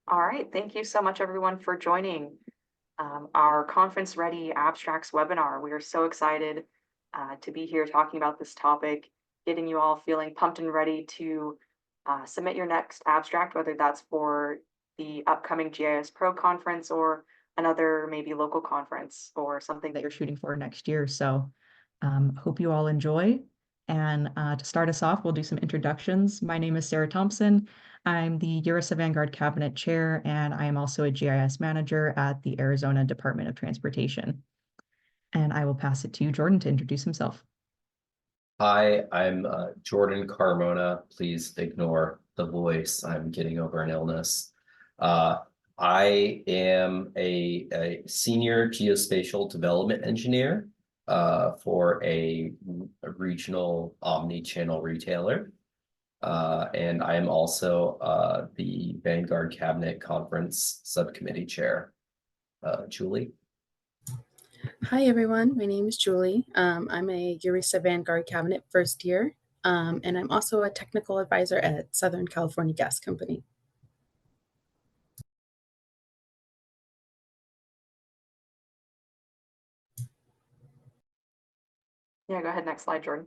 All right, thank you so much, everyone, for joining our Conference Ready Abstracts webinar. We are so excited to be here talking about this topic, getting you all feeling pumped and ready to submit your next abstract, whether that's for the upcoming GIS Pro conference or another maybe local conference or something that you're shooting for next year. So hope you all enjoy. And to start us off, we'll do some introductions. My name is Sara Thompson. I'm the URISA Vanguard Cabinet Chair, and I am also a GIS manager at the Arizona Department of Transportation. And I will pass it to Jordan to introduce himself. Hi, I'm Jordan Carmona. Please ignore the voice. I'm getting over an illness. I am a senior geospatial development engineer for a regional omni-channel retailer. And I am also the Vanguard Cabinet Conference Subcommittee Chair. Julie? Hi, everyone. My name is Julie. I'm a URISA Vanguard Cabinet first year, and I'm also a technical advisor at Southern California Gas Company. Yeah, go ahead. Next slide, Jordan.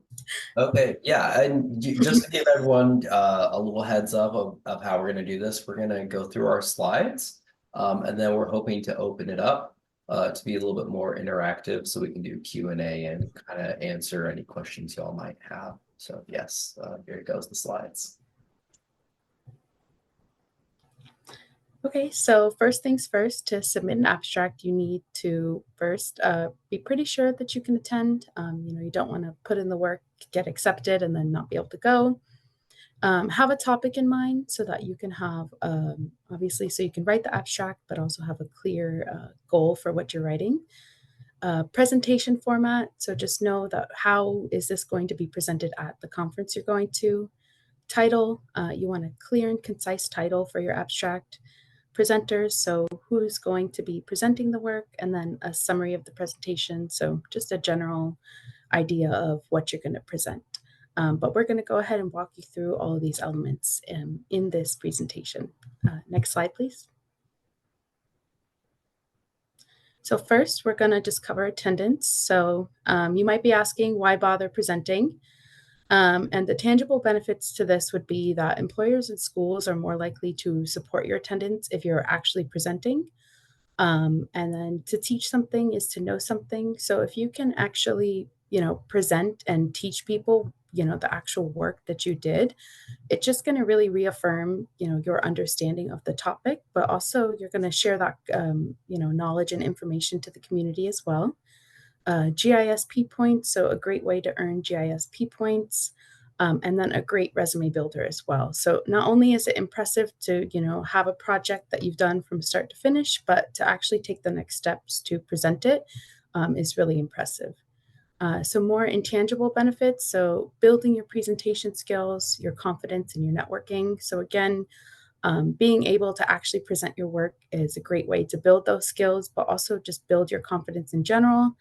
Okay, yeah, and just to give everyone a little heads up of how we're going to do this, we're going to go through our slides, and then we're hoping to open it up to be a little bit more interactive so we can do Q&A and kind of answer any questions y'all might have. So yes, here it goes, the slides. Okay, so first things first, to submit an abstract, you need to first be pretty sure that you can attend. You don't want to put in the work, get accepted, and then not be able to go. Have a topic in mind so that you can have, obviously, so you can write the abstract, but also have a clear goal for what you're writing. Presentation format, so just know that how is this going to be presented at the conference you're going to. Title, you want a clear and concise title for your abstract. Presenters, so who's going to be presenting the work, and then a summary of the presentation, so just a general idea of what you're going to present. But we're going to go ahead and walk you through all of these elements in this presentation. Next slide, please. So first, we're going to just cover attendance. So you might be asking, why bother presenting? And the tangible benefits to this would be that employers and schools are more likely to support your attendance if you're actually presenting. And then to teach something is to know something. So if you can actually, present and teach people, the actual work that you did, it's just going to really reaffirm, your understanding of the topic, but also you're going to share that, knowledge and information to the community as well. GISP points, so a great way to earn GISP points, and then a great resume builder as well. So not only is it impressive to, have a project that you've done from start to finish, but to actually take the next steps to present it is really impressive. So more intangible benefits, so building your presentation skills, your confidence, and your networking. So again, being able to actually present your work is a great way to build those skills, but also just build your confidence in general.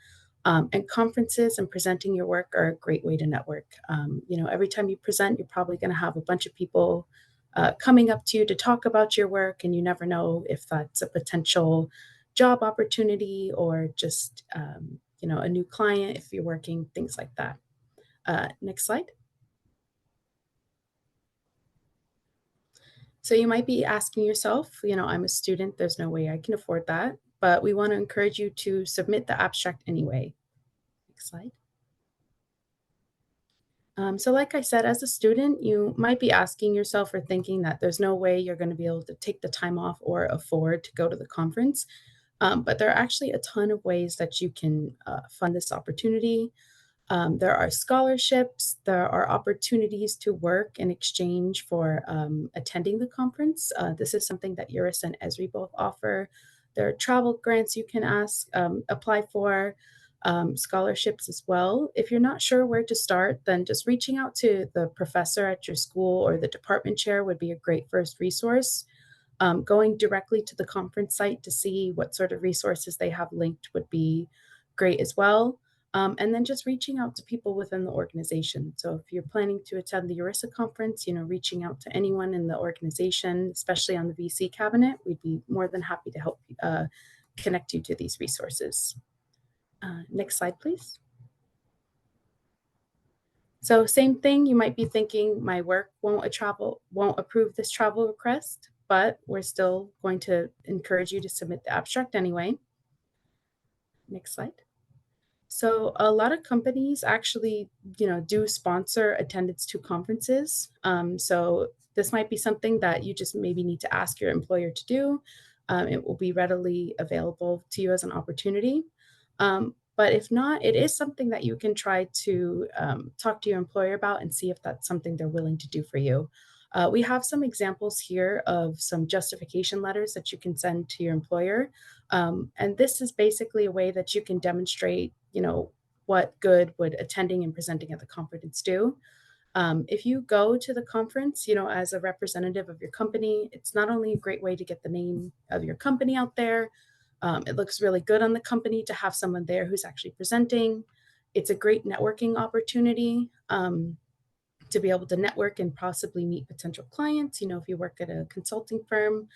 And conferences and presenting your work are a great way to network. Every time you present, you're probably going to have a bunch of people coming up to you to talk about your work, and you never know if that's a potential job opportunity or just, a new client if you're working, things like that. Next slide. So you might be asking yourself, I'm a student, there's no way I can afford that, but we want to encourage you to submit the abstract anyway. Next slide. So like I said, as a student, you might be asking yourself or thinking that there's no way you're going to be able to take the time off or afford to go to the conference. But there are actually a ton of ways that you can fund this opportunity. There are scholarships, there are opportunities to work in exchange for attending the conference. This is something that URISA and ESRI both offer. There are travel grants you can apply for, scholarships as well. If you're not sure where to start, then just reaching out to the professor at your school or the department chair would be a great first resource. Going directly to the conference site to see what sort of resources they have linked would be great as well. And then just reaching out to people within the organization. So if you're planning to attend the URISA conference, reaching out to anyone in the organization, especially on the VC cabinet, we'd be more than happy to help connect you to these resources. Next slide, please. So same thing, you might be thinking my work won't approve this travel request, but we're still going to encourage you to submit the abstract anyway. Next slide. So a lot of companies actually, do sponsor attendance to conferences. So this might be something that you just maybe need to ask your employer to do. It will be readily available to you as an opportunity. But if not, it is something that you can try to talk to your employer about and see if that's something they're willing to do for you. We have some examples here of some justification letters that you can send to your employer. And this is basically a way that you can demonstrate, what good would attending and presenting at the conference do. If you go to the conference, as a representative of your company, it's not only a great way to get the name of your company out there, it looks really good on the company to have someone there who's actually presenting. It's a great networking opportunity to be able to network and possibly meet potential clients, if you work at a consulting firm.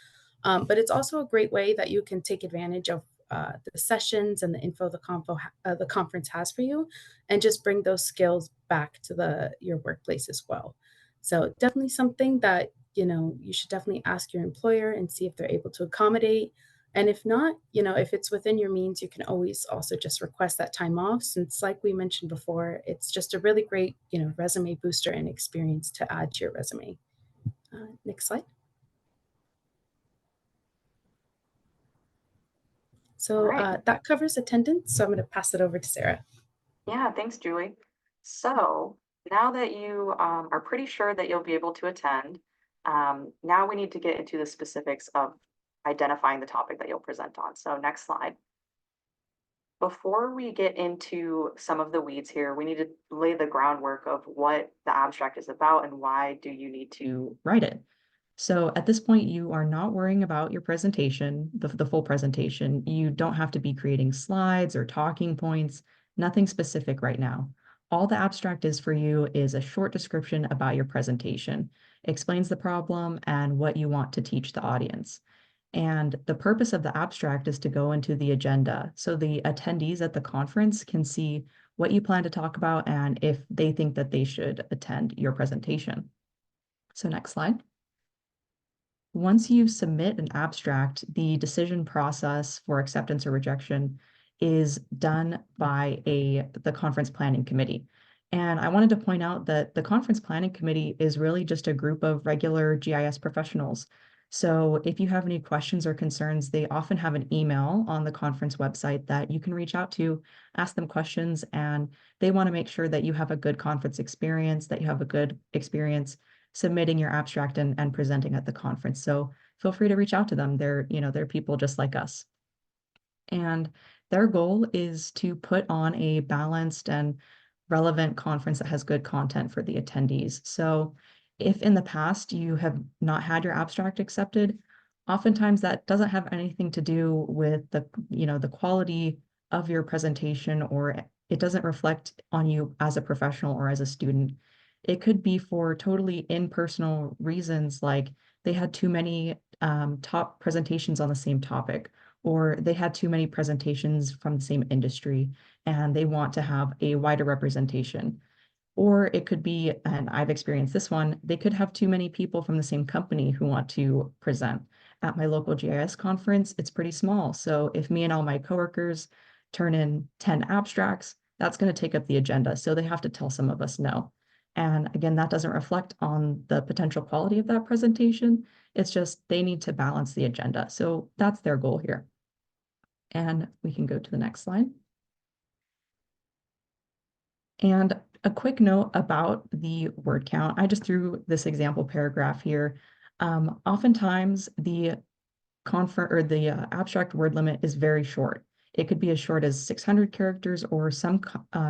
But it's also a great way that you can take advantage of the sessions and the info the conference has for you, and just bring those skills back to your workplace as well. So definitely something that you should definitely ask your employer and see if they're able to accommodate. And if not, if it's within your means, you can always also just request that time off, since like we mentioned before, it's just a really great resume booster and experience to add to your resume. Next slide. So Right. that covers attendance. So I'm going to pass it over to Sarah. Yeah, thanks, Julie. So now that you are pretty sure that you'll be able to attend, now we need to get into the specifics of identifying the topic that you'll present on. So next slide. Before we get into some of the weeds here, we need to lay the groundwork of what the abstract is about and why do you need to write it. So at this point, you are not worrying about your presentation, the full presentation. You don't have to be creating slides or talking points, nothing specific right now. All the abstract is for you is a short description about your presentation, explains the problem and what you want to teach the audience. And the purpose of the abstract is to go into the agenda, so the attendees at the conference can see what you plan to talk about and if they think that they should attend your presentation. So next slide. Once you submit an abstract, the decision process for acceptance or rejection is done by the conference planning committee. And I wanted to point out that the conference planning committee is really just a group of regular GIS professionals. So if you have any questions or concerns, they often have an email on the conference website that you can reach out to, ask them questions, and they want to make sure that you have a good conference experience, that you have a good experience submitting your abstract and presenting at the conference. So feel free to reach out to them. They're people just like us. And their goal is to put on a balanced and relevant conference that has good content for the attendees. So if in the past you have not had your abstract accepted, oftentimes that doesn't have anything to do with the quality of your presentation, or it doesn't reflect on you as a professional or as a student. It could be for totally impersonal reasons, like they had too many top presentations on the same topic, or they had too many presentations from the same industry and they want to have a wider representation. Or it could be, and I've experienced this one, they could have too many people from the same company who want to present. At my local GIS conference, it's pretty small. So if me and all my coworkers turn in 10 abstracts, that's going to take up the agenda. So they have to tell some of us no. And again, that doesn't reflect on the potential quality of that presentation. It's just they need to balance the agenda. So that's their goal here. And we can go to the next slide. And a quick note about the word count. I just threw this example paragraph here. Oftentimes the abstract word limit is very short. It could be as short as 600 characters, or some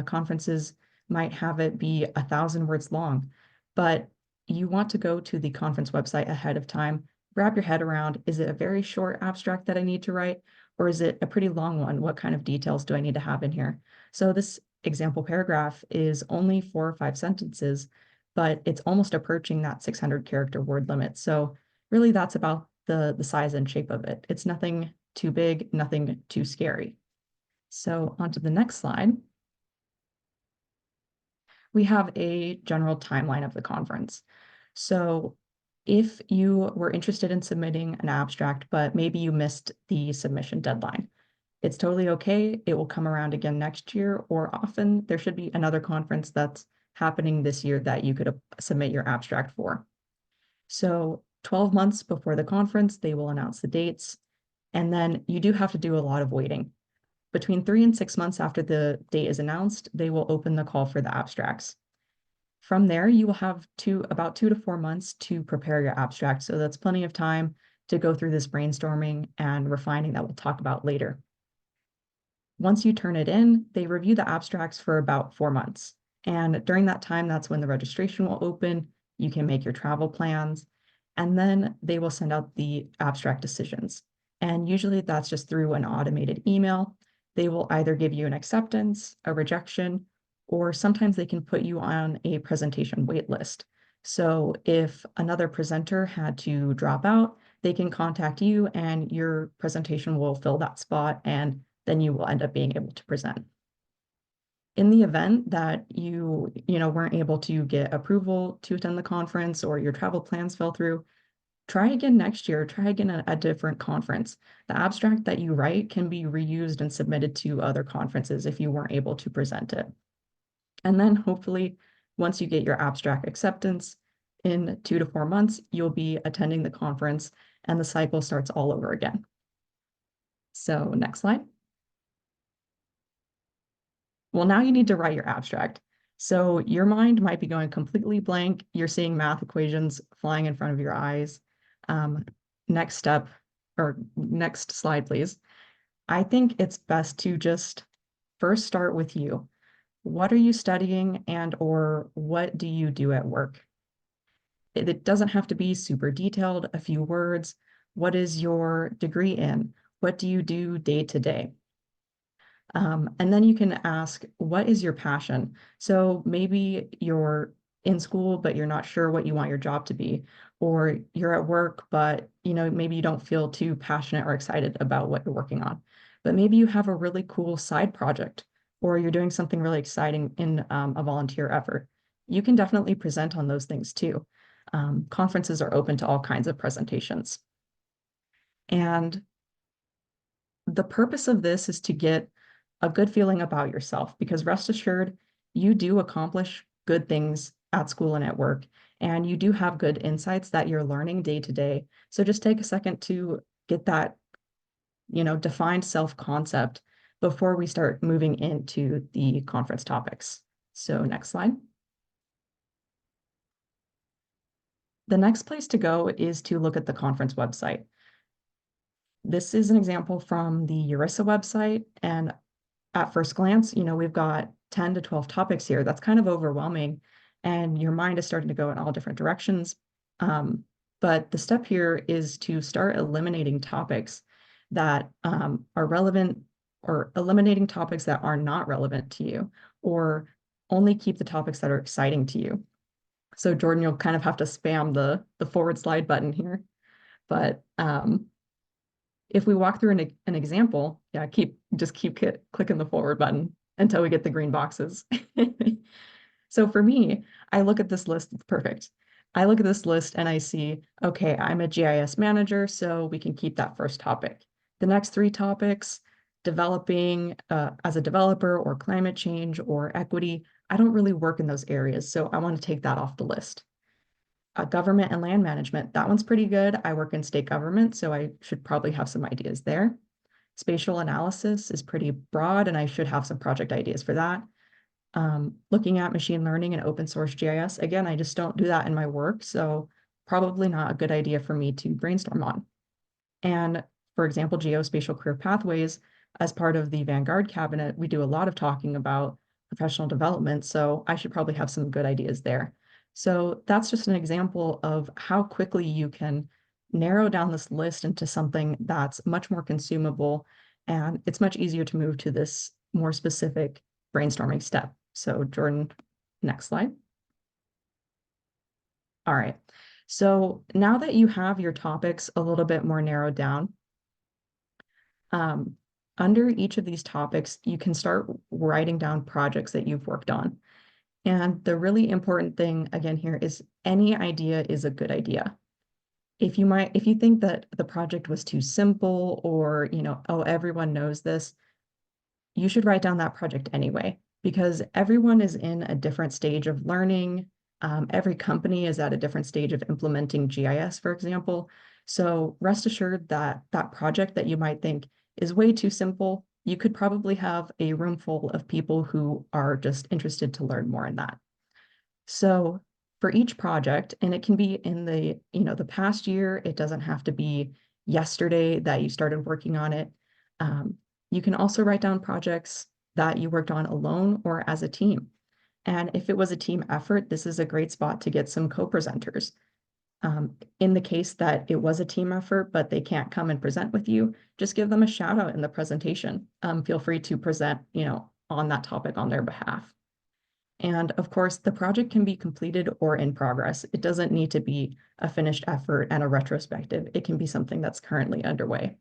conferences might have it be 1,000 words long. But you want to go to the conference website ahead of time, wrap your head around, is it a very short abstract that I need to write, or is it a pretty long one? What kind of details do I need to have in here? So this example paragraph is only 4 or 5 sentences, but it's almost approaching that 600 character word limit. So really that's about the size and shape of it. It's nothing too big, nothing too scary. So on to the next slide. We have a general timeline of the conference. So if you were interested in submitting an abstract, but maybe you missed the submission deadline, it's totally okay. It will come around again next year, or often there should be another conference that's happening this year that you could submit your abstract for. So 12 months before the conference, they will announce the dates, and then you do have to do a lot of waiting. Between 3 and 6 months after the date is announced, they will open the call for the abstracts. From there, you will have about 2 to 4 months to prepare your abstract. So that's plenty of time to go through this brainstorming and refining that we'll talk about later. Once you turn it in, they review the abstracts for about 4 months. And during that time, that's when the registration will open. You can make your travel plans, and then they will send out the abstract decisions. And usually that's just through an automated email. They will either give you an acceptance, a rejection, or sometimes they can put you on a presentation wait list. So if another presenter had to drop out, they can contact you and your presentation will fill that spot, and then you will end up being able to present. In the event that you weren't able to get approval to attend the conference, or your travel plans fell through, try again next year, try again at a different conference. The abstract that you write can be reused and submitted to other conferences if you weren't able to present it. And then hopefully, once you get your abstract acceptance, in 2 to 4 months, you'll be attending the conference and the cycle starts all over again. So next slide. Well, now you need to write your abstract. So your mind might be going completely blank. You're seeing math equations flying in front of your eyes. Next step, or next slide, please. I think it's best to just first start with you. What are you studying, and or what do you do at work? It doesn't have to be super detailed, a few words. What is your degree in? What do you do day to day? And then you can ask, what is your passion? So maybe you're in school, but you're not sure what you want your job to be, or you're at work, but maybe you don't feel too passionate or excited about what you're working on. But maybe you have a really cool side project, or you're doing something really exciting in a volunteer effort. You can definitely present on those things too. Conferences are open to all kinds of presentations. And the purpose of this is to get a good feeling about yourself, because rest assured, you do accomplish good things at school and at work, and you do have good insights that you're learning day to day. So just take a second to get that, defined self-concept before we start moving into the conference topics. So next slide. The next place to go is to look at the conference website. This is an example from the URISA website, and at first glance, we've got 10 to 12 topics here. That's kind of overwhelming, and your mind is starting to go in all different directions. But the step here is to start eliminating topics that are relevant, or eliminating topics that are not relevant to you, or only keep the topics that are exciting to you. So Jordan, you'll kind of have to spam the forward slide button here. But if we walk through an example, yeah, just keep clicking the forward button until we get the green boxes. So for me, I look at this list, it's perfect. I look at this list and I see, okay, I'm a GIS manager, so we can keep that first topic. The next 3 topics, developing as a developer, or climate change, or equity, I don't really work in those areas, so I want to take that off the list. Government and land management, that one's pretty good. I work in state government, so I should probably have some ideas there. Spatial analysis is pretty broad, and I should have some project ideas for that. Looking at machine learning and open source GIS, again, I just don't do that in my work, so probably not a good idea for me to brainstorm on. And for example, geospatial career pathways, as part of the Vanguard Cabinet, we do a lot of talking about professional development, so I should probably have some good ideas there. So that's just an example of how quickly you can narrow down this list into something that's much more consumable, and it's much easier to move to this more specific brainstorming step. So Jordan, next slide. All right. So now that you have your topics a little bit more narrowed down, under each of these topics, you can start writing down projects that you've worked on. And the really important thing again here is any idea is a good idea. If you think that the project was too simple or, oh, everyone knows this, you should write down that project anyway, because everyone is in a different stage of learning. Every company is at a different stage of implementing GIS, for example. So rest assured that that project that you might think is way too simple, you could probably have a room full of people who are just interested to learn more in that. So for each project, and it can be in the past year, it doesn't have to be yesterday that you started working on it. You can also write down projects that you worked on alone or as a team. And if it was a team effort, this is a great spot to get some co-presenters. In the case that it was a team effort, but they can't come and present with you, just give them a shout out in the presentation. Feel free to present, on that topic on their behalf. And of course, the project can be completed or in progress. It doesn't need to be a finished effort and a retrospective. It can be something that's currently underway.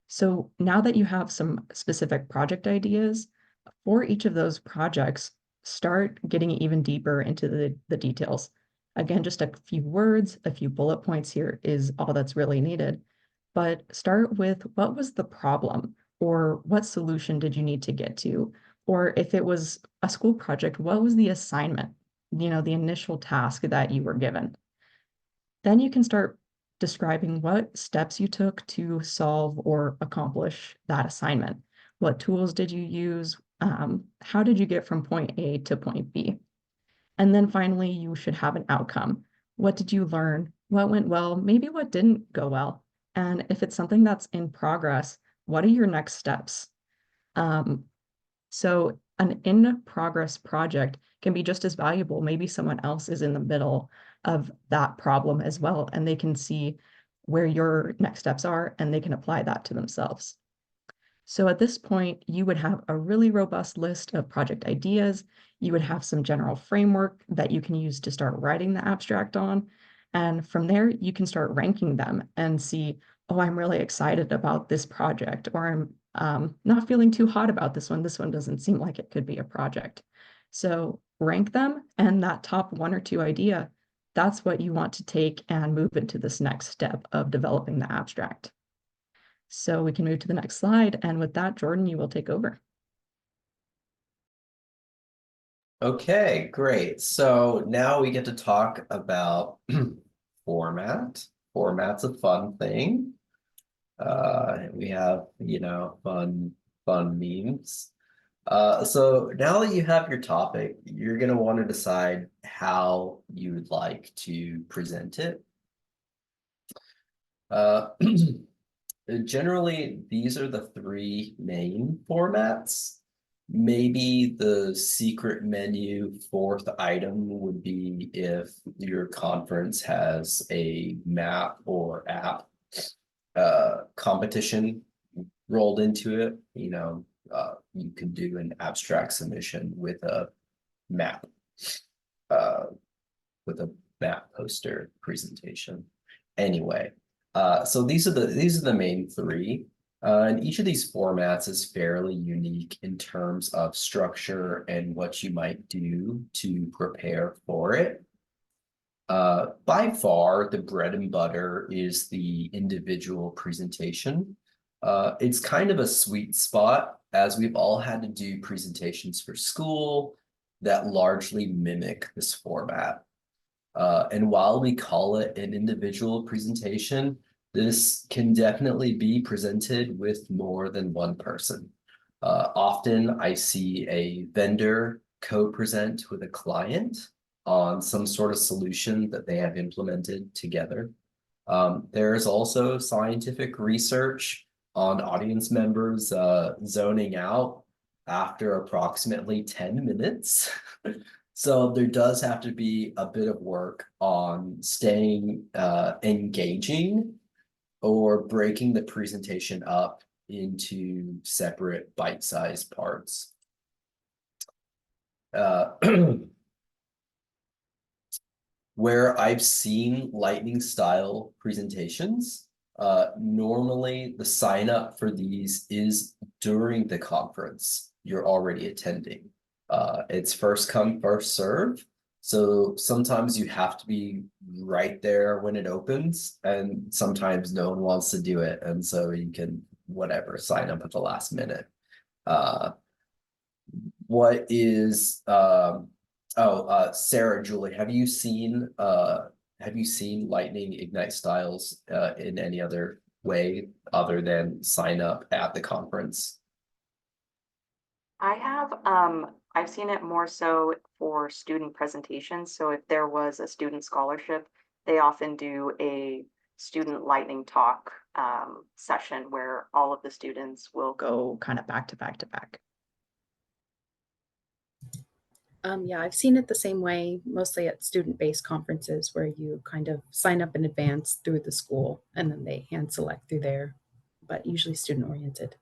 So now that you have some specific project ideas, for each of those projects, start getting even deeper into the details. Again, just a few words, a few bullet points here is all that's really needed. But start with what was the problem, or what solution did you need to get to? Or if it was a school project, what was the assignment, the initial task that you were given? Then you can start describing what steps you took to solve or accomplish that assignment. What tools did you use? How did you get from point A to point B? And then finally, you should have an outcome. What did you learn? What went well? Maybe what didn't go well? And if it's something that's in progress, what are your next steps? So an in-progress project can be just as valuable. Maybe someone else is in the middle of that problem as well, and they can see where your next steps are, and they can apply that to themselves. So at this point, you would have a really robust list of project ideas. You would have some general framework that you can use to start writing the abstract on. And from there, you can start ranking them and see, oh, I'm really excited about this project, or I'm not feeling too hot about this one. This one doesn't seem like it could be a project. So rank them, and that top one or two idea, that's what you want to take and move into this next step of developing the abstract. So we can move to the next slide. And with that, Jordan, you will take over. Okay, great. So now we get to talk about format. Format's a fun thing. We have, fun memes. So now that you have your topic, you're going to want to decide how you would like to present it. Generally, these are the three main formats. Maybe the secret menu fourth item would be if your conference has a map or app competition rolled into it. You can do an abstract submission with a map, poster presentation. Anyway. So these are the main three, and each of these formats is fairly unique in terms of structure and what you might do to prepare for it. By far, the bread and butter is the individual presentation. It's kind of a sweet spot, as we've all had to do presentations for school that largely mimic this format. And while we call it an individual presentation, this can definitely be presented with more than one person. Often I see a vendor co-present with a client on some sort of solution that they have implemented together. There is also scientific research on audience members zoning out after approximately 10 minutes. So there does have to be a bit of work on staying engaging or breaking the presentation up into separate bite-sized parts. where I've seen lightning style presentations, normally the sign up for these is during the conference you're already attending. It's first come, first serve. So sometimes you have to be right there when it opens, and sometimes no one wants to do it. And so you can, whatever, sign up at the last minute. What is, Sarah, Julie, have you seen lightning ignite styles in any other way other than sign up at the conference? I have, I've seen it more so for student presentations. So if there was a student scholarship, they often do a student lightning talk session where all of the students will Go kind of back to back to back. Yeah, I've seen it the same way, mostly at student-based conferences where you kind of sign up in advance through the school and then they hand select through there, but usually student-oriented.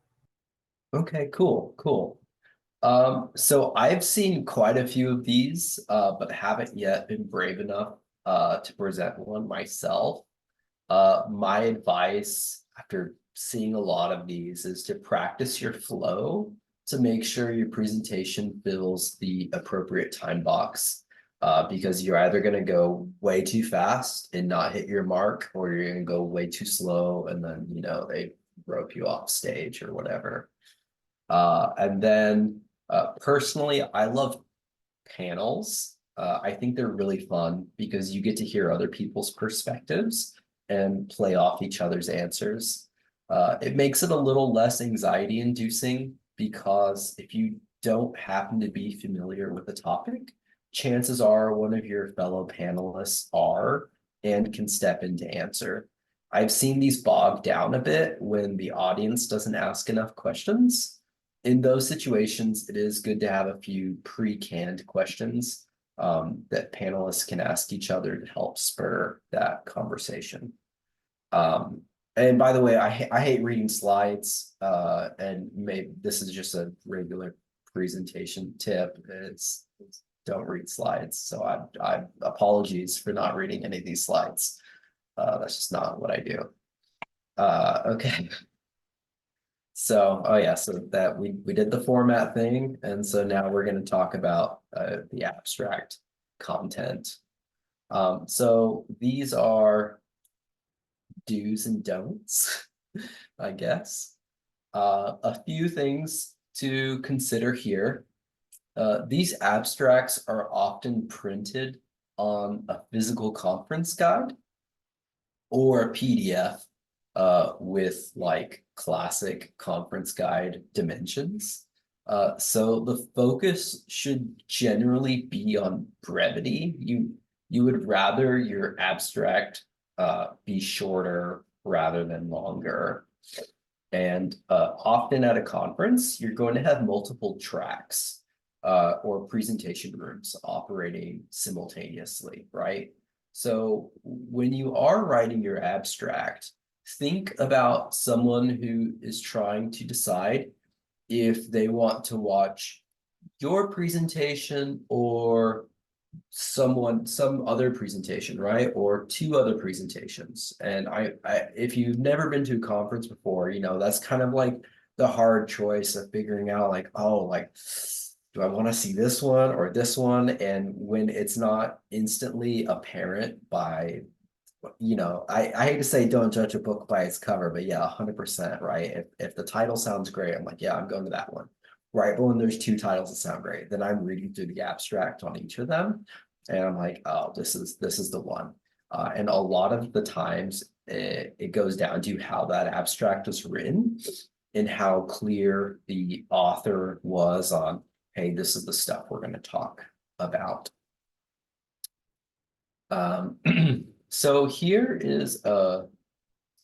Okay, cool. So I've seen quite a few of these, but haven't yet been brave enough to present one myself. My advice after seeing a lot of these is to practice your flow to make sure your presentation fills the appropriate time box. Because you're either going to go way too fast and not hit your mark, or you're going to go way too slow and then, they rope you off stage or whatever. And then personally, I love panels. I think they're really fun because you get to hear other people's perspectives and play off each other's answers. It makes it a little less anxiety inducing because if you don't happen to be familiar with the topic, chances are one of your fellow panelists are and can step in to answer. I've seen these bog down a bit when the audience doesn't ask enough questions. In those situations, it is good to have a few pre-canned questions that panelists can ask each other to help spur that conversation. And by the way, I hate reading slides, and maybe this is just a regular presentation tip. It's don't read slides. So I apologies for not reading any of these slides. That's just not what I do. Okay. So, oh yeah, so that we did the format thing, and so now we're going to talk about the abstract content. So these are do's and don'ts, I guess. A few things to consider here. These abstracts are often printed on a physical conference guide or a PDF with like classic conference guide dimensions. So the focus should generally be on brevity. You would rather your abstract be shorter rather than longer. And often at a conference, you're going to have multiple tracks or presentation rooms operating simultaneously, right? So when you are writing your abstract, think about someone who is trying to decide if they want to watch your presentation or some other presentation, right? Or two other presentations. And if you've never been to a conference before, that's kind of like the hard choice of figuring out like, oh, like, do I want to see this one or this one? And when it's not instantly apparent by, I hate to say don't judge a book by its cover, but yeah, 100%, right? If the title sounds great, I'm like, yeah, I'm going to that one. Right, but when there's two titles that sound great, then I'm reading through the abstract on each of them, and I'm like, oh, this is the one. And a lot of the times, it goes down to how that abstract is written and how clear the author was on, hey, this is the stuff we're going to talk about. So here is a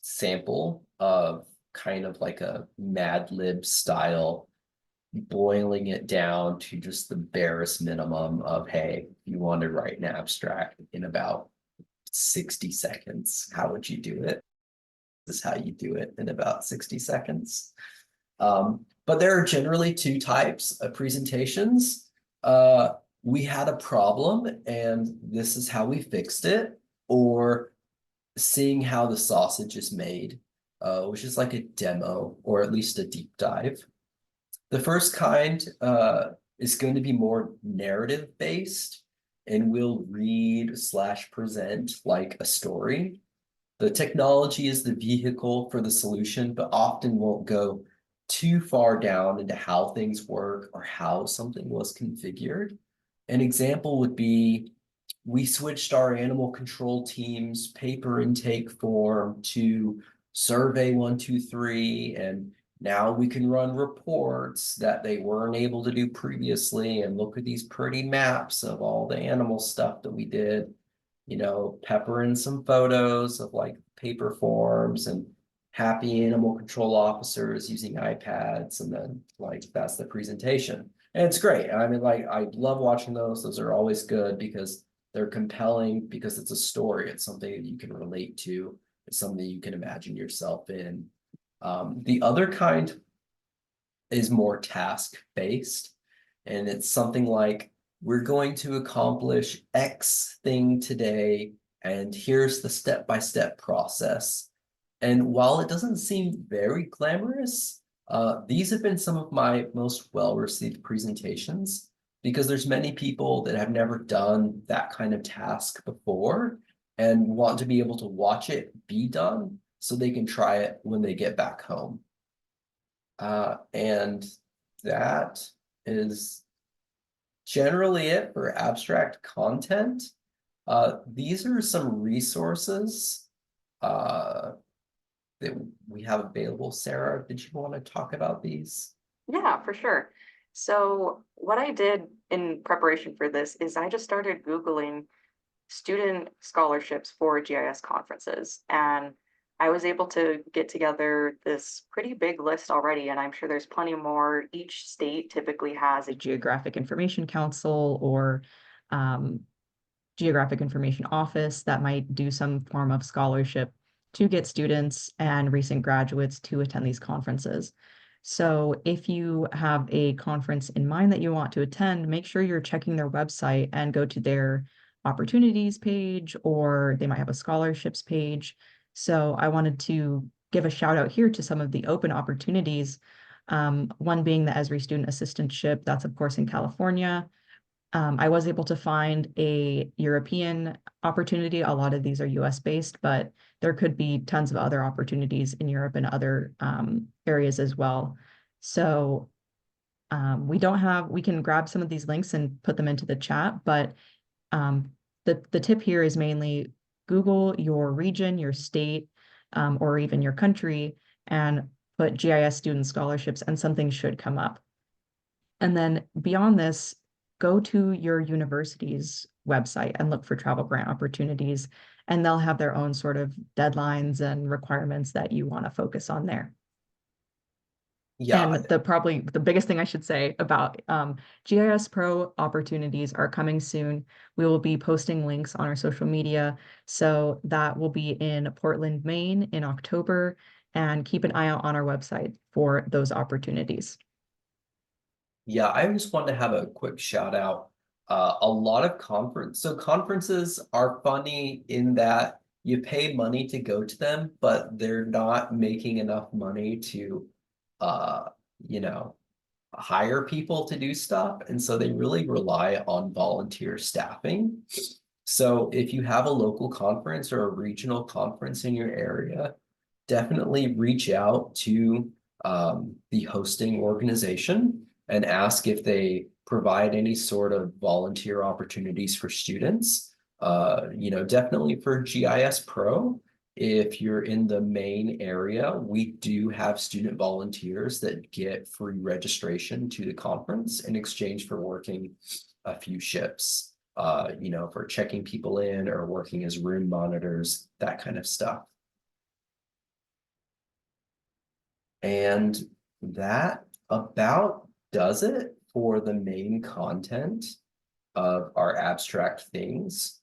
sample of kind of like a Mad Lib style, boiling it down to just the barest minimum of, hey, you want to write an abstract in about 60 seconds. How would you do it? This is how you do it in about 60 seconds. But there are generally two types of presentations. we had a problem and this is how we fixed it, or seeing how the sausage is made, which is like a demo or at least a deep dive. The first kind is going to be more narrative based and will read slash present like a story. The technology is the vehicle for the solution, but often won't go too far down into how things work or how something was configured. An example would be, we switched our animal control team's paper intake form to survey 123, and now we can run reports that they weren't able to do previously, and look at these pretty maps of all the animal stuff that we did. You know, pepper in some photos of like paper forms and happy animal control officers using iPads, and then like that's the presentation. And it's great. I mean, like, I love watching those. Those are always good because they're compelling, because it's a story. It's something that you can relate to. It's something you can imagine yourself in. The other kind is more task-based, and it's something like, we're going to accomplish X thing today, and here's the step-by-step process. And while it doesn't seem very glamorous, these have been some of my most well-received presentations, because there's many people that have never done that kind of task before and want to be able to watch it be done so they can try it when they get back home. And that is generally it for abstract content. These are some resources that we have available. Sarah, did you want to talk about these? Yeah, for sure. So what I did in preparation for this is I just started Googling student scholarships for GIS conferences, and I was able to get together this pretty big list already, and I'm sure there's plenty more. Each state typically has The Geographic Information Council or Geographic Information Office that might do some form of scholarship to get students and recent graduates to attend these conferences. So if you have a conference in mind that you want to attend, make sure you're checking their website and go to their opportunities page, or they might have a scholarships page. So I wanted to give a shout out here to some of the open opportunities. One being the Esri Student Assistantship, that's of course in California. I was able to find a European opportunity. A lot of these are US based, but there could be tons of other opportunities in Europe and other areas as well. So we can grab some of these links and put them into the chat, but the tip here is mainly Google your region, your state, or even your country, and put GIS student scholarships, and something should come up. And then beyond this, go to your university's website and look for travel grant opportunities, and they'll have their own sort of deadlines and requirements that you want to focus on there. Yeah. And probably the biggest thing I should say about GIS Pro opportunities are coming soon. We will be posting links on our social media. So that will be in Portland, Maine in October, and keep an eye out on our website for those opportunities. Yeah, I just wanted to have a quick shout out. A lot of conferences are funny in that you pay money to go to them, but they're not making enough money to, you know, hire people to do stuff. And so they really rely on volunteer staffing. So if you have a local conference or a regional conference in your area, definitely reach out to the hosting organization and ask if they provide any sort of volunteer opportunities for students. You know, definitely for GIS Pro, if you're in the Maine area, we do have student volunteers that get free registration to the conference in exchange for working a few shifts, you know, for checking people in or working as room monitors, that kind of stuff. And that about does it for the main content of our abstract things.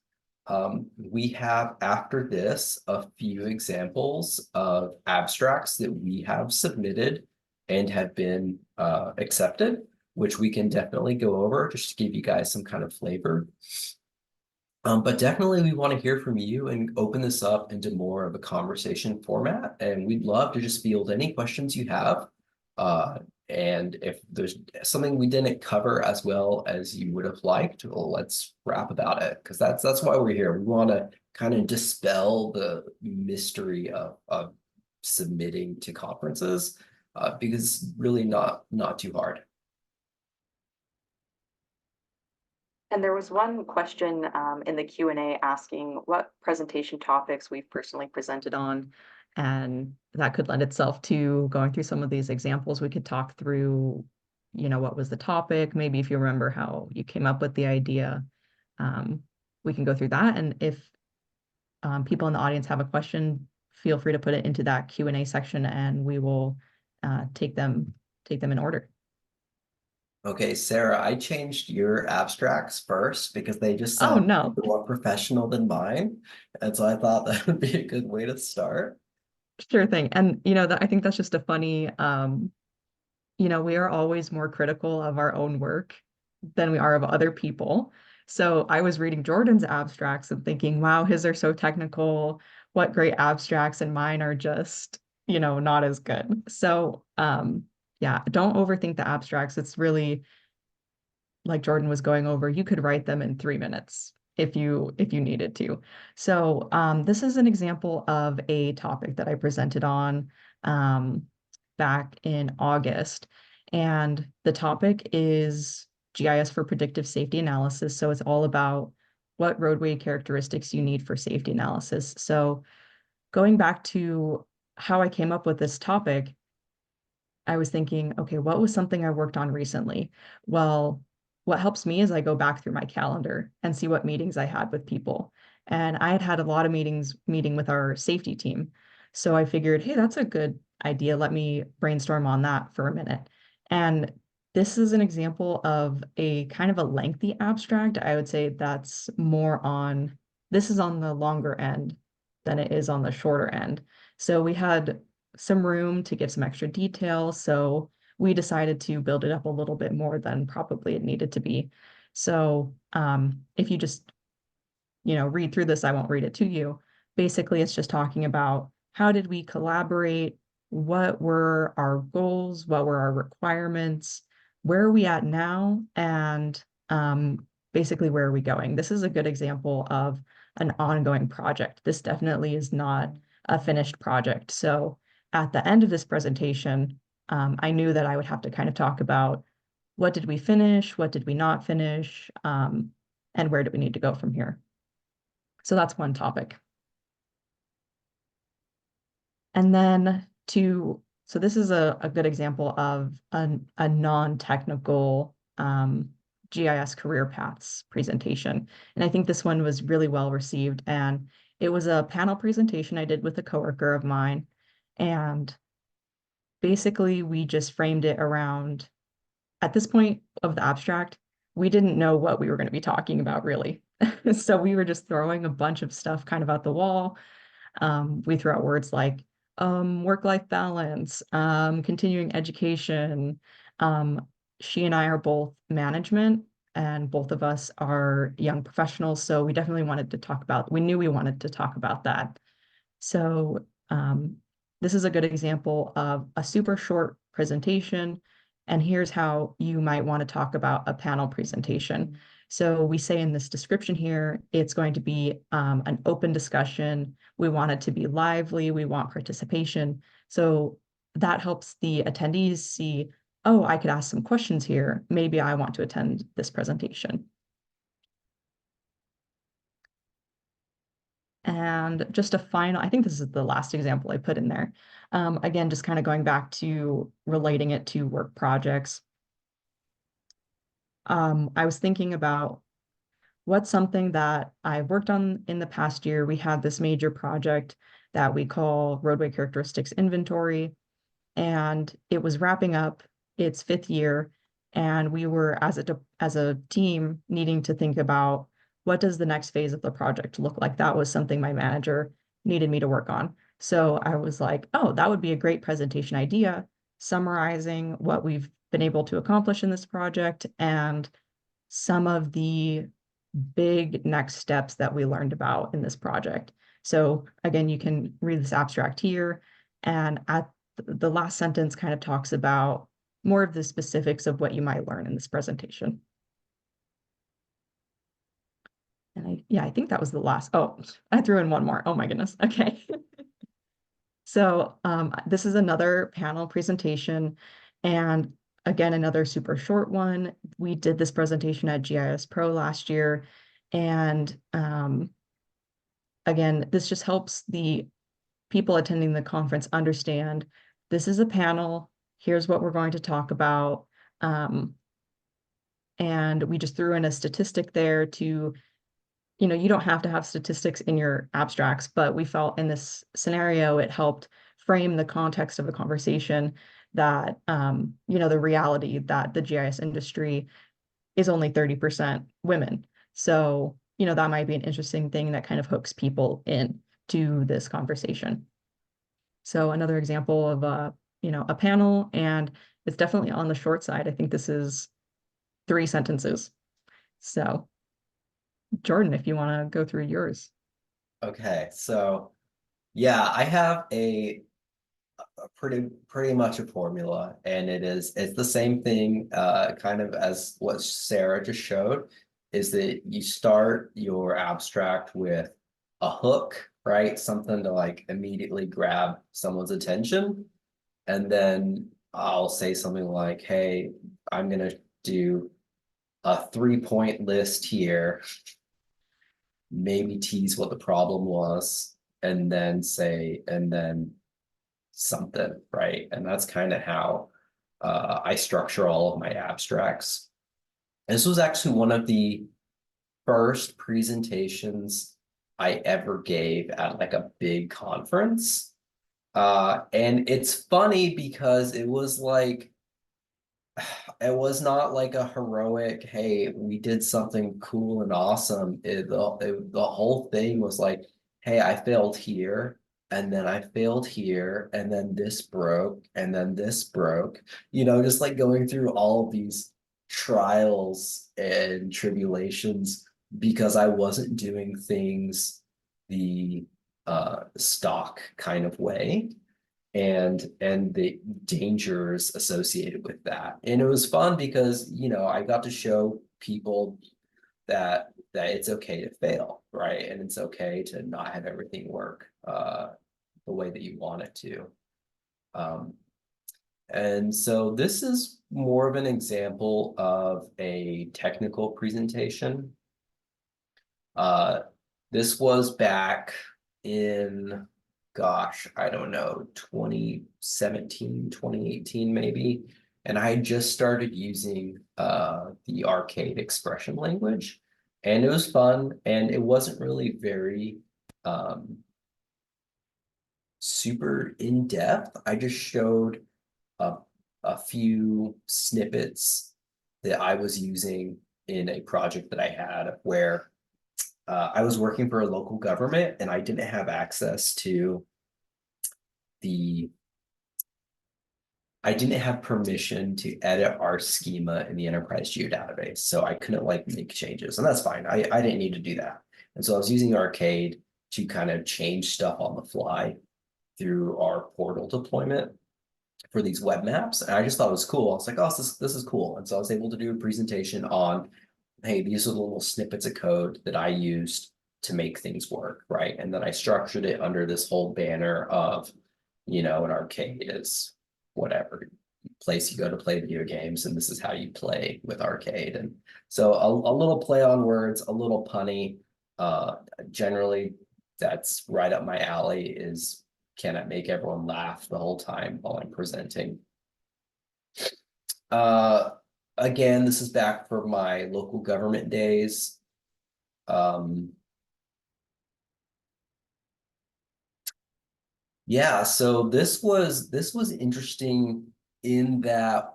We have after this a few examples of abstracts that we have submitted and have been accepted. which we can definitely go over just to give you guys some kind of flavor. But definitely we want to hear from you and open this up into more of a conversation format. And we'd love to just field any questions you have. And if there's something we didn't cover as well as you would have liked, well, let's rap about it, because that's why we're here. We want to kind of dispel the mystery of submitting to conferences, because really not too hard. And there was one question in the Q&A asking what presentation topics we've personally presented on. And that could lend itself to going through some of these examples. We could talk through, what was the topic? Maybe if you remember how you came up with the idea, we can go through that. And if people in the audience have a question, feel free to put it into that Q&A section and we will take them in order. Okay, Sarah, I changed your abstracts first because they just Oh, sound no. more professional than mine. And so I thought that would be a good way to start. Sure thing. And, I think that's just a funny, we are always more critical of our own work than we are of other people. So I was reading Jordan's abstracts and thinking, wow, his are so technical. What great abstracts, and mine are just, not as good. So, yeah, don't overthink the abstracts. It's really, like Jordan was going over, you could write them in 3 minutes if you needed to. So this is an example of a topic that I presented on back in August. And the topic is GIS for predictive safety analysis. So it's all about what roadway characteristics you need for safety analysis. So going back to how I came up with this topic, I was thinking, okay, what was something I worked on recently? Well, what helps me is I go back through my calendar and see what meetings I had with people. And I had a lot of meeting with our safety team. So I figured, hey, that's a good idea. Let me brainstorm on that for a minute. And this is an example of a kind of a lengthy abstract. I would say this is on the longer end than it is on the shorter end. So we had some room to give some extra detail. So we decided to build it up a little bit more than probably it needed to be. So if you just, read through this, I won't read it to you. Basically, it's just talking about how did we collaborate? What were our goals? What were our requirements? Where are we at now? And basically, where are we going? This is a good example of an ongoing project. This definitely is not a finished project. So at the end of this presentation, I knew that I would have to kind of talk about what did we finish, what did we not finish, and where do we need to go from here. So that's one topic. And then so this is a good example of a non-technical GIS career paths presentation. And I think this one was really well received. And it was a panel presentation I did with a coworker of mine. And basically, we just framed it around, at this point of the abstract, we didn't know what we were going to be talking about, really. So we were just throwing a bunch of stuff kind of out the wall. We threw out words like work-life balance, continuing education. She and I are both management, and both of us are young professionals. So we definitely we knew we wanted to talk about that. So this is a good example of a super short presentation. And here's how you might want to talk about a panel presentation. So we say in this description here, it's going to be an open discussion. We want it to be lively. We want participation. So that helps the attendees see, oh, I could ask some questions here. Maybe I want to attend this presentation. And just a final, I think this is the last example I put in there. Again, just kind of going back to relating it to work projects. I was thinking about what's something that I've worked on in the past year. We had this major project that we call Roadway Characteristics Inventory, and it was wrapping up its 5th year. And we were, as a team, needing to think about what does the next phase of the project look like? That was something my manager needed me to work on. So I was like, oh, that would be a great presentation idea, summarizing what we've been able to accomplish in this project and some of the big next steps that we learned about in this project. So again, you can read this abstract here, and at the last sentence kind of talks about more of the specifics of what you might learn in this presentation. And I think that was the last. Oh, I threw in one more. Oh my goodness. Okay. So this is another panel presentation, and again, another super short one. We did this presentation at GIS Pro last year, and again, this just helps the people attending the conference understand this is a panel, here's what we're going to talk about. And we just threw in a statistic there to, you don't have to have statistics in your abstracts, but we felt in this scenario, it helped frame the context of the conversation that, the reality that the GIS industry is only 30% women. So, that might be an interesting thing that kind of hooks people in to this conversation. So another example of a panel, and it's definitely on the short side. I think this is 3 sentences. So Jordan, if you want to go through yours. Okay, so yeah, I have a pretty much a formula, and it's the same thing kind of as what Sarah just showed, is that you start your abstract with a hook, right? Something to like immediately grab someone's attention. And then I'll say something like, hey, I'm gonna do a 3-point list here, maybe tease what the problem was, and then something, right? And that's kind of how I structure all of my abstracts. This was actually one of the first presentations I ever gave at like a big conference. And it's funny because it was like, it was not like a heroic, hey, we did something cool and awesome. The whole thing was like, hey, I failed here, and then I failed here, and then this broke, and then this broke. Just like going through all of these trials and tribulations because I wasn't doing things the stock kind of way, and the dangers associated with that. And it was fun because I got to show people that it's okay to fail, right? And it's okay to not have everything work the way that you want it to. And so this is more of an example of a technical presentation. This was back in, gosh, I don't know, 2017, 2018 maybe. And I had just started using the arcade expression language. And it was fun, and it wasn't really very super in-depth. I just showed a few snippets that I was using in a project that I had where I was working for a local government, and I didn't have access to I didn't have permission to edit our schema in the enterprise geodatabase. So I couldn't like make changes, and that's fine. I didn't need to do that. And so I was using Arcade to kind of change stuff on the fly through our portal deployment for these web maps. And I just thought it was cool. I was like, oh, this is cool. And so I was able to do a presentation on, hey, these are the little snippets of code that I used to make things work, right? And then I structured it under this whole banner of, an arcade is whatever place you go to play video games, and this is how you play with arcade. And so a little play on words, a little punny. Generally, that's right up my alley, is can I make everyone laugh the whole time while I'm presenting? Again, this is back for my local government days. Yeah, so this was interesting in that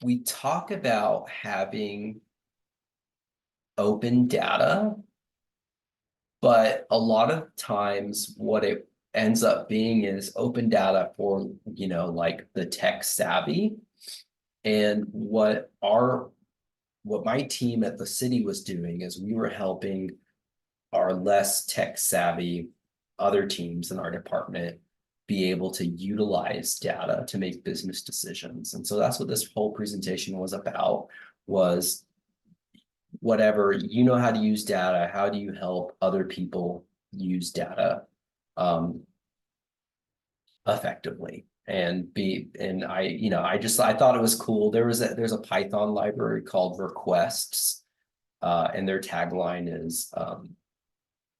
we talk about having open data, but a lot of times what it ends up being is open data for, you know, like the tech savvy. And what my team at the city was doing is we were helping our less tech savvy other teams in our department be able to utilize data to make business decisions. And so that's what this whole presentation was about, was whatever, you know how to use data, how do you help other people use data effectively? And I thought it was cool. There's a Python library called Requests, and their tagline is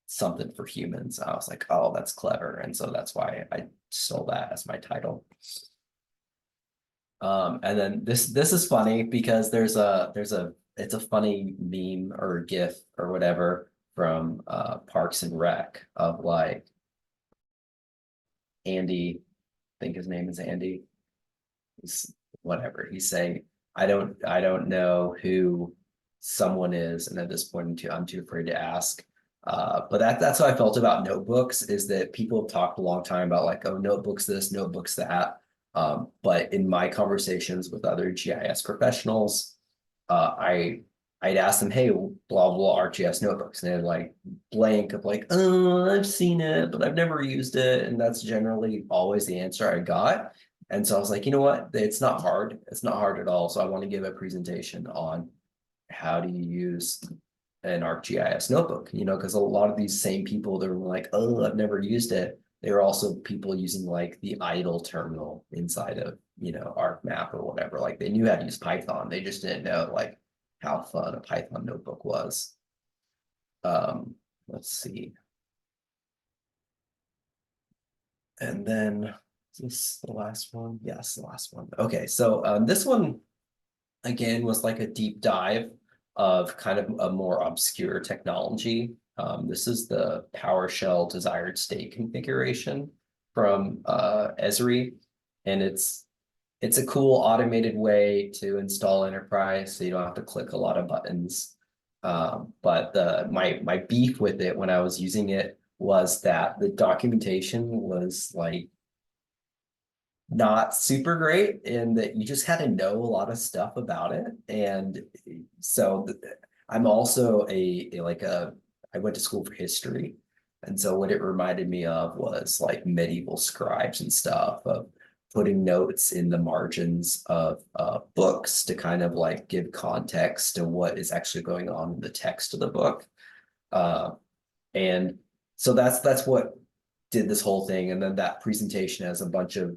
something for humans. I was like, oh, that's clever. And so that's why I stole that as my title. And then this is funny because it's a funny meme or GIF or whatever from Parks and Rec of like Andy, I think his name is Andy. He's saying, I don't know who someone is, and at this point I'm too afraid to ask. But that's how I felt about notebooks, is that people have talked a long time about like, oh, notebooks this, notebooks that. But in my conversations with other GIS professionals, I'd ask them, hey, blah, blah, ArcGIS notebooks. And they're like blank of like, oh, I've seen it, but I've never used it. And that's generally always the answer I got. And so I was like, you know what? It's not hard. It's not hard at all. So I want to give a presentation on how do you use an ArcGIS notebook, you know, because a lot of these same people that were like, oh, I've never used it. They were also people using like the idle terminal inside of, you know, ArcMap or whatever. Like they knew how to use Python. They just didn't know like how fun a Python notebook was. Let's see. And then is this the last one? Yes, the last one. Okay, so this one again was like a deep dive of kind of a more obscure technology. This is the PowerShell desired state configuration from Esri, and it's a cool automated way to install Enterprise, so you don't have to click a lot of buttons. But my beef with it when I was using it was that the documentation was like not super great, and that you just had to know a lot of stuff about it. And so I'm also I went to school for history. And so what it reminded me of was like medieval scribes and stuff, of putting notes in the margins of books to kind of like give context to what is actually going on in the text of the book. And so that's what did this whole thing. And then that presentation has a bunch of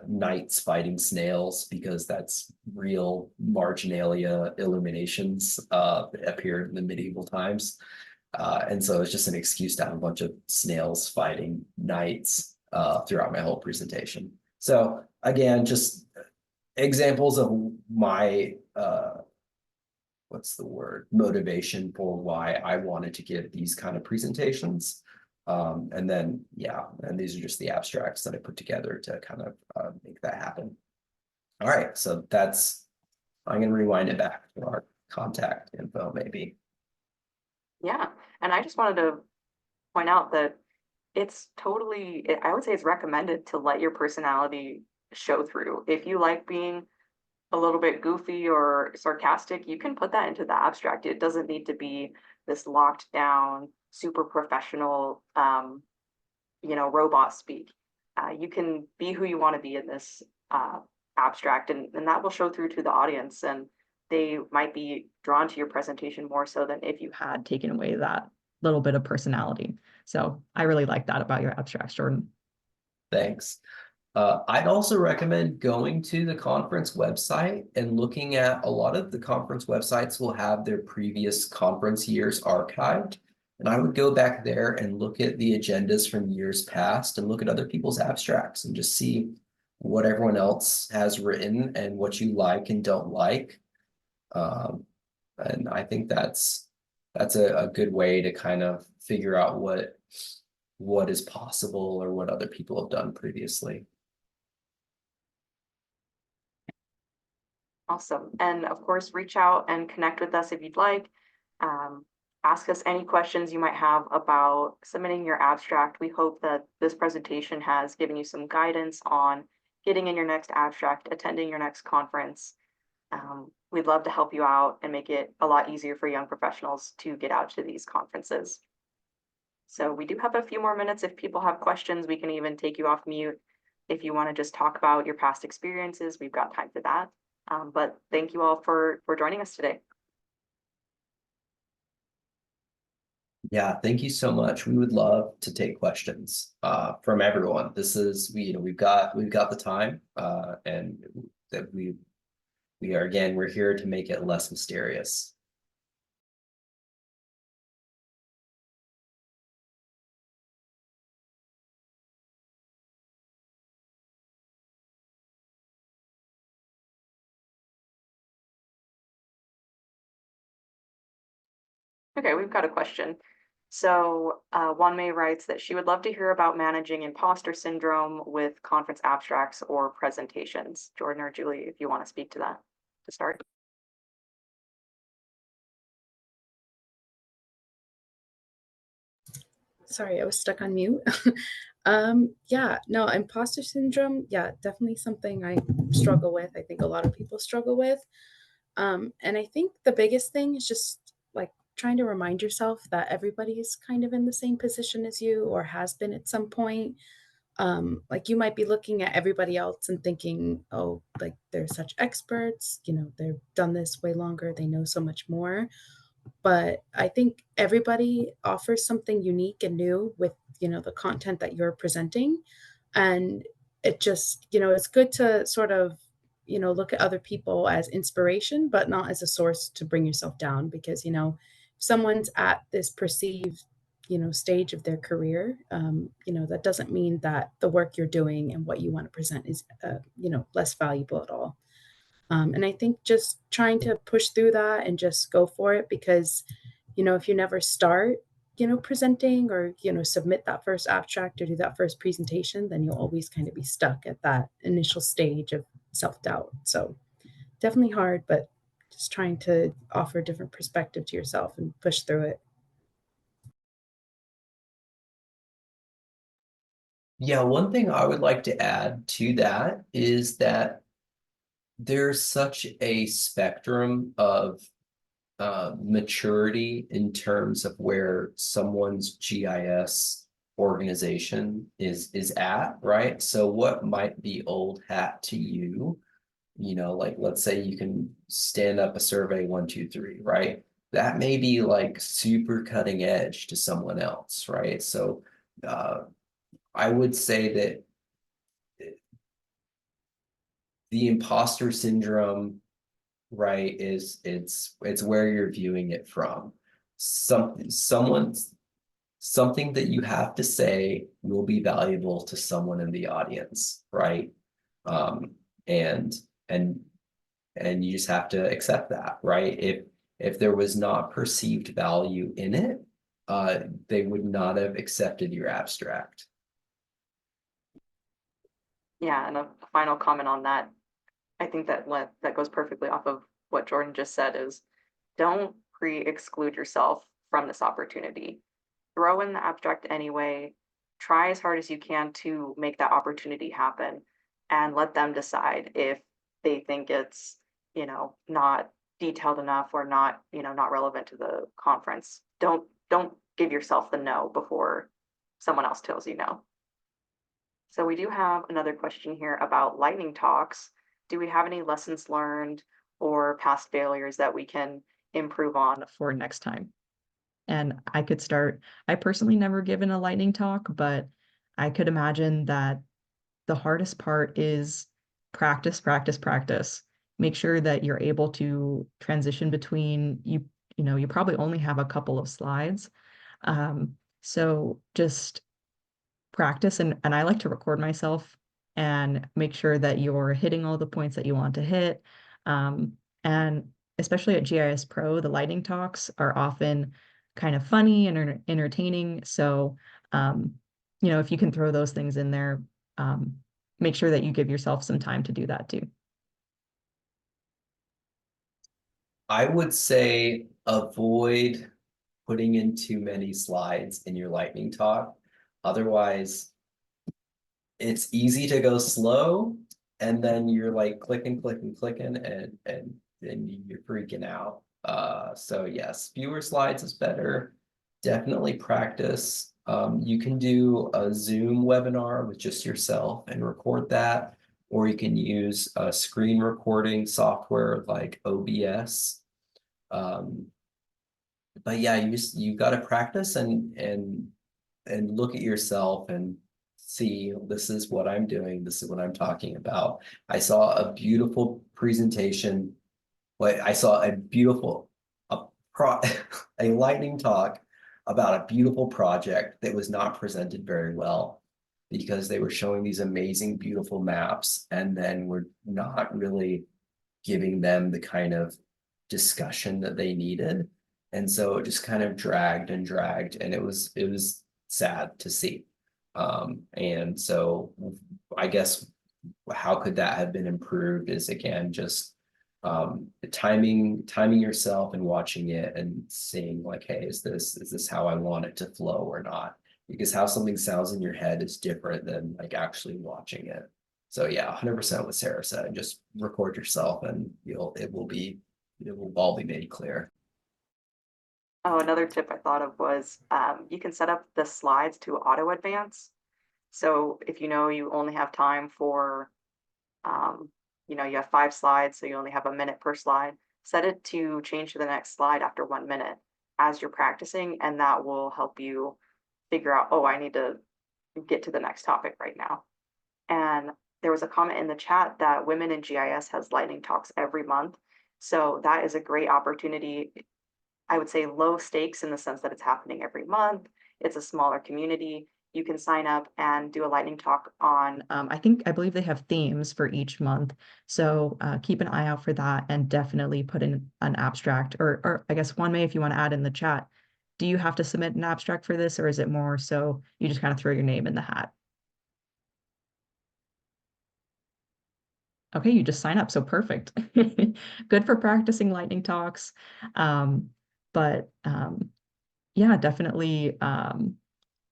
knights fighting snails, because that's real marginalia illuminations appeared in the medieval times. And so it's just an excuse to have a bunch of snails fighting knights throughout my whole presentation. So again, just examples of my what's the word, motivation for why I wanted to give these kind of presentations. And then, yeah, and these are just the abstracts that I put together to kind of make that happen. All right, so I'm going to rewind it back to our contact info maybe. Yeah, and I just wanted to point out that it's totally, I would say it's recommended to let your personality show through. If you like being a little bit goofy or sarcastic, you can put that into the abstract. It doesn't need to be this locked down, super professional, robot speak. You can be who you want to be in this abstract, and that will show through to the audience, and they might be drawn to your presentation more so than if you had taken away that little bit of personality. So I really like that about your abstracts, Jordan. Thanks. I'd also recommend going to the conference website and looking at a lot of the conference websites will have their previous conference years archived. And I would go back there and look at the agendas from years past and look at other people's abstracts and just see what everyone else has written and what you like and don't like. And I think that's a good way to kind of figure out what is possible or what other people have done previously. Awesome. And of course, reach out and connect with us if you'd like. ask us any questions you might have about submitting your abstract. We hope that this presentation has given you some guidance on getting in your next abstract, attending your next conference. We'd love to help you out and make it a lot easier for young professionals to get out to these conferences. So we do have a few more minutes. If people have questions, we can even take you off mute. If you want to just talk about your past experiences, we've got time for that. But thank you all for joining us today. Yeah, thank you so much. We would love to take questions from everyone. This is we've got the time and that we're here to make it less mysterious. Okay, we've got a question. So Wanmei writes that she would love to hear about managing imposter syndrome with conference abstracts or presentations. Jordan or Julie, if you want to speak to that to start. Sorry, I was stuck on mute. Yeah, no, imposter syndrome, yeah, definitely something I struggle with. I think a lot of people struggle with. And I think the biggest thing is just like trying to remind yourself that everybody is kind of in the same position as you or has been at some point. Like you might be looking at everybody else and thinking, oh, like they're such experts, they've done this way longer, they know so much more. But I think everybody offers something unique and new with, the content that you're presenting. And it just, it's good to sort of, look at other people as inspiration, but not as a source to bring yourself down because, if someone's at this perceived, stage of their career, that doesn't mean that the work you're doing and what you want to present is, less valuable at all. And I think just trying to push through that and just go for it because, if you never start, presenting or, submit that first abstract or do that first presentation, then you'll always kind of be stuck at that initial stage of self-doubt. So definitely hard, but just trying to offer a different perspective to yourself and push through it. Yeah, one thing I would like to add to that is that there's such a spectrum of maturity in terms of where someone's GIS organization is at, right? So what might be old hat to you, like let's say you can stand up a survey 1, 2, 3, right? That may be like super cutting edge to someone else, right? So I would say that the imposter syndrome, right, it's where you're viewing it from. Something that you have to say will be valuable to someone in the audience, right? And you just have to accept that, right? If there was not perceived value in it, they would not have accepted your abstract. Yeah, and a final comment on that. I think that goes perfectly off of what Jordan just said is don't exclude yourself from this opportunity. Throw in the abstract anyway. Try as hard as you can to make that opportunity happen and let them decide if they think it's, not detailed enough or not, not relevant to the conference. Don't give yourself the no before someone else tells you no. So we do have another question here about lightning talks. Do we have any lessons learned or past failures that we can improve on for next time? And I could start, I personally never given a lightning talk, but I could imagine that the hardest part is practice, practice, practice. Make sure that you're able to transition between you probably only have a couple of slides. So just practice and I like to record myself and make sure that you're hitting all the points that you want to hit. And especially at GIS Pro, the lightning talks are often kind of funny and entertaining. So, if you can throw those things in there, make sure that you give yourself some time to do that too. I would say avoid putting in too many slides in your lightning talk. Otherwise, it's easy to go slow, and then you're like clicking, and you're freaking out. So yes, fewer slides is better. Definitely practice. You can do a Zoom webinar with just yourself and record that, or you can use a screen recording software like OBS. But yeah, you got to practice and look at yourself and see, this is what I'm doing. This is what I'm talking about. I saw a beautiful presentation. I saw a beautiful a lightning talk about a beautiful project that was not presented very well because they were showing these amazing, beautiful maps, and then we're not really giving them the kind of discussion that they needed. And so it just kind of dragged, and it was sad to see. And so I guess how could that have been improved is, again, just timing yourself and watching it and seeing like, hey, is this how I want it to flow or not? Because how something sounds in your head is different than like actually watching it. So yeah, 100% what Sara said. Just record yourself, and it will all be made clear. Oh, another tip I thought of was you can set up the slides to auto advance. So if you know you only have time for, you have 5 slides, so you only have a minute per slide, set it to change to the next slide after 1 minute as you're practicing, and that will help you figure out, oh, I need to get to the next topic right now. And there was a comment in the chat that Women in GIS has lightning talks every month. So that is a great opportunity. I would say low stakes in the sense that it's happening every month. It's a smaller community. You can sign up and do a lightning talk on. I believe they have themes for each month. So keep an eye out for that, and definitely put in an abstract, or I guess one may, if you want to add in the chat, do you have to submit an abstract for this, or is it more so you just kind of throw your name in the hat? Okay, you just sign up, so perfect. Good for practicing lightning talks. But yeah, definitely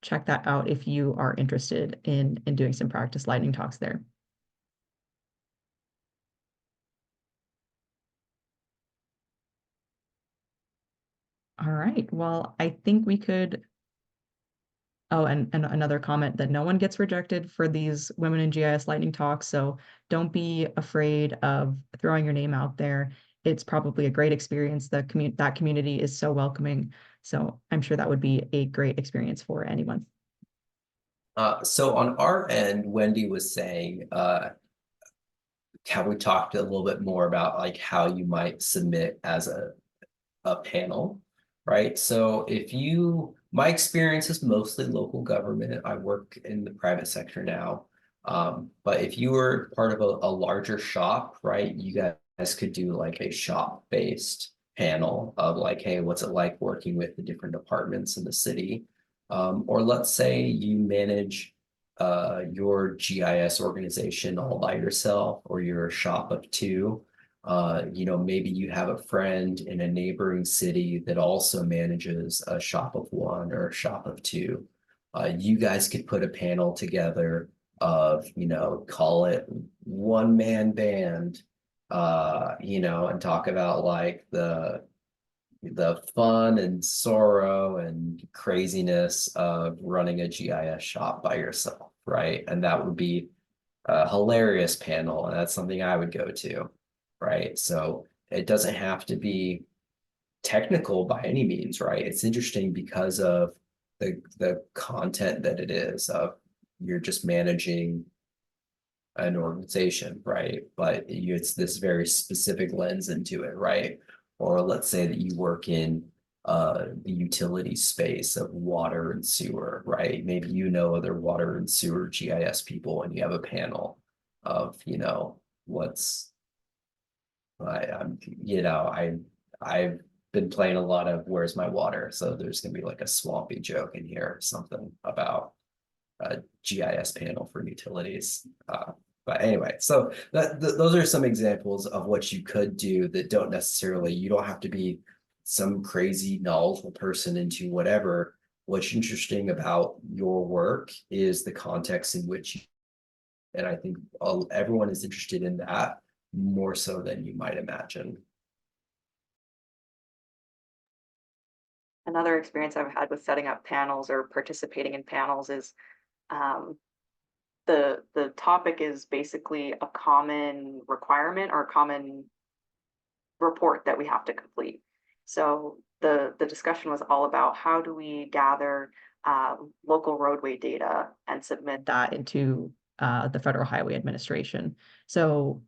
check that out if you are interested in doing some practice lightning talks there. All right, well, I think we could. Oh, and another comment that no one gets rejected for these Women in GIS lightning talks, so don't be afraid of throwing your name out there. It's probably a great experience. That community is so welcoming, so I'm sure that would be a great experience for anyone. So on our end, Wendy was saying, have we talked a little bit more about like how you might submit as a panel, right? So my experience is mostly local government. I work in the private sector now. But if you were part of a larger shop, right, you guys could do like a shop-based panel of like, hey, what's it like working with the different departments in the city? Or let's say you manage your GIS organization all by yourself, or you're a shop of 2. Maybe you have a friend in a neighboring city that also manages a shop of 1 or a shop of 2. You guys could put a panel together of, call it one-man band, and talk about like the fun and sorrow and craziness of running a GIS shop by yourself, right? And that would be a hilarious panel, and that's something I would go to, right? So it doesn't have to be technical by any means, right? It's interesting because of the content that it is. You're just managing an organization, right? But it's this very specific lens into it, right? Or let's say that you work in the utility space of water and sewer, right? Maybe other water and sewer GIS people, and you have a panel of, what's I've been playing a lot of Where's My Water? So there's gonna be like a swampy joke in here, something about a GIS panel for utilities. But anyway, so those are some examples of what you could do that you don't have to be some crazy knowledgeable person into whatever. What's interesting about your work is the context in which, and I think everyone is interested in that more so than you might imagine. Another experience I've had with setting up panels or participating in panels is the topic is basically a common requirement or a common report that we have to complete. So the discussion was all about how do we gather local roadway data and submit that into the Federal Highway Administration. So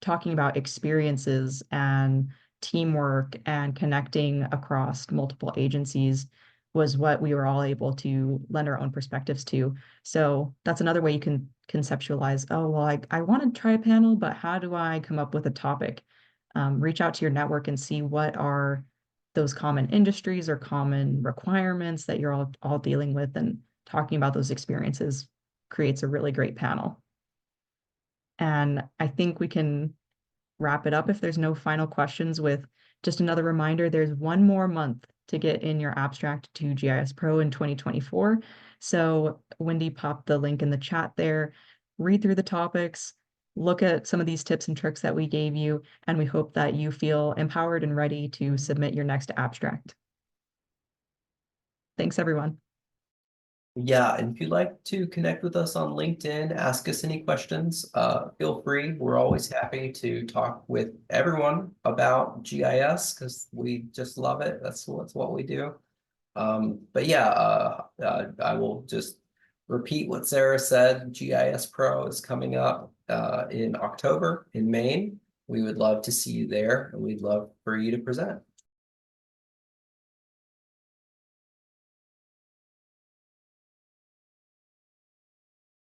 talking about experiences and teamwork and connecting across multiple agencies was what we were all able to lend our own perspectives to. So that's another way you can conceptualize, oh, well, I want to try a panel, but how do I come up with a topic? Reach out to your network and see what are those common industries or common requirements that you're all dealing with, and talking about those experiences creates a really great panel. And I think we can wrap it up if there's no final questions with just another reminder, there's one more month to get in your abstract to GIS Pro in 2024. So Wendy popped the link in the chat there. Read through the topics, look at some of these tips and tricks that we gave you, and we hope that you feel empowered and ready to submit your next abstract. Thanks, everyone. Yeah, and if you'd like to connect with us on LinkedIn, ask us any questions, feel free. We're always happy to talk with everyone about GIS because we just love it. That's what we do. But yeah, I will just repeat what Sara said. GIS Pro is coming up in October in Maine. We would love to see you there, and we'd love for you to present.